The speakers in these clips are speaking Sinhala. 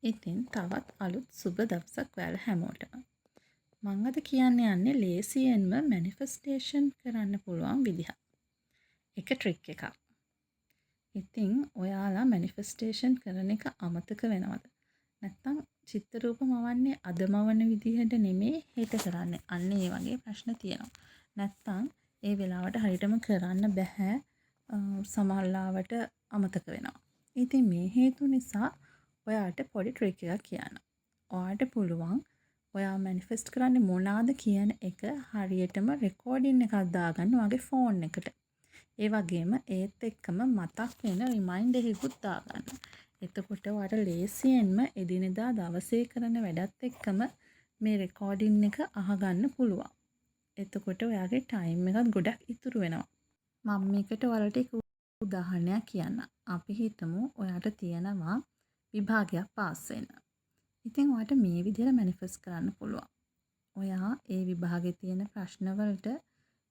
ඉතින් තවත් අලුත් සුබ දවසක් ඔයාලා හැමෝටම. මම අද කියන්න යන්නේ ලේසියෙන්ම මැනිෆෙස්ටේෂන් කරන්න පුළුවන් විදිහක්. එක ට්‍රික් එකක්. ඉතින් ඔයාලා මැනිෆෙස්ටේෂන් කරන එක අමතක වෙනවද? නැත්තම් චිත්ත රූප මවන්නේ අද මවන විදිහට නෙමෙයි හෙට කරන්නේ. අන්න ඒ වගේ ප්‍රශ්න තියෙනවා. නැත්තම් ඒ වෙලාවට හරියටම කරන්න බෑ. සමහරවිට අමතක වෙනවා. ඉතින් මේ හේතු නිසා ඔයාට පොඩි ට්‍රික් එකක් කියන්න. ඔයාට පුළුවන් ඔයා මැනිෆෙස්ට් කරන්නේ මොනවාද කියන එක හරියටම රෙකෝඩින් එකක් දාගන්න ඔයාගේ ෆෝන් එකට. ඒ වගේම ඒත් එක්කම මතක් වෙන රිමයින්ඩර් එකකුත් දාගන්න. එතකොට ඔයාට ලේසියෙන්ම එදිනෙදා දවසේ කරන වැඩත් එක්කම මේ රෙකෝඩින් එක අහගන්න පුළුවන්. එතකොට ඔයාගේ ටයිම් එකත් ගොඩක් ඉතුරු වෙනවා. මම මේකට ඔයාලට එක උදාහරණයක් කියන්න. අපි හිතමු ඔයාට තියෙනවා විභාගයක් පාස් වෙන්න. ඉතින් ඔයාට මේ විදිහට මැනිෆෙස්ට් කරන්න පුළුවන්. ඔයා ඒ විභාගේ තියෙන ප්‍රශ්න වලට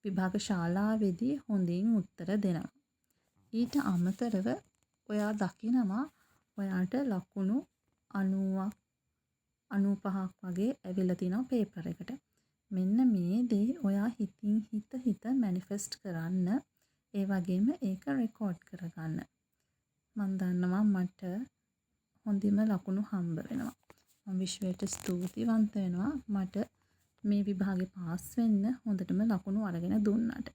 විභාග ශාලාවේදී හොඳින් උත්තර දෙනවා. ඊට අමතරව ඔයා දකිනවා ඔයාට ලකුණු 90ක් 95ක් වගේ ඇවිල්ලා තිනවා පේපර් එකට. මෙන්න මේ දේ ඔයා හිත මැනිෆෙස්ට් කරන්න. ඒ වගේම ඒක රෙකෝඩ් කරගන්න. මම දන්නවා මට හොඳින්ම ලකුණු හම්බ වෙනවා. මම විශ්වයට ස්තුතිවන්ත වෙනවා මට මේ විභාගේ පාස් වෙන්න හොඳටම ලකුණු අරගෙන දුන්නාට.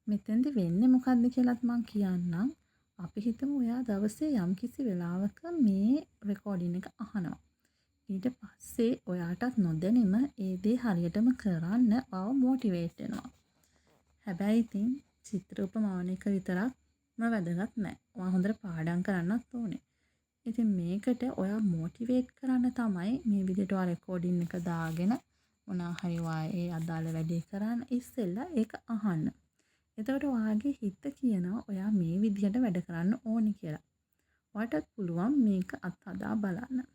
මෙතෙන්දි වෙන්නේ මොකද්ද කියලාත් මම කියන්නම්. අපි හිතමු ඔයා දවසේ යම්කිසි වෙලාවක මේ රෙකෝඩින් එක අහනවා. ඊට පස්සේ ඔයාටත් නොදැනීම ඒ දේ හරියටම කරන්න ඔයාව මොටිවේට් වෙනවා. හැබැයි ඉතින් චිත්‍රූප මවන එක විතරක්ම වැදගත් නැහැ. ඔයා හොඳට පාඩම් කරන්නත් ඕනේ. ඉතින් මේකට ඔයා මොටිවේට් කරන්න තමයි මේ විදිහට ඔයා රෙකෝඩින් එක දාගෙන මොනවා හරි ඒ අදාළ වැඩේ කරන්න ඉස්සෙල්ලා ඒක අහන්න. එතකොට ඔයාගේ හිත කියනවා ඔයා මේ විදිහට වැඩ කරන්න ඕනි කියලා. ඔයාටත් පුළුවන් මේක අත්හදා බලන්න.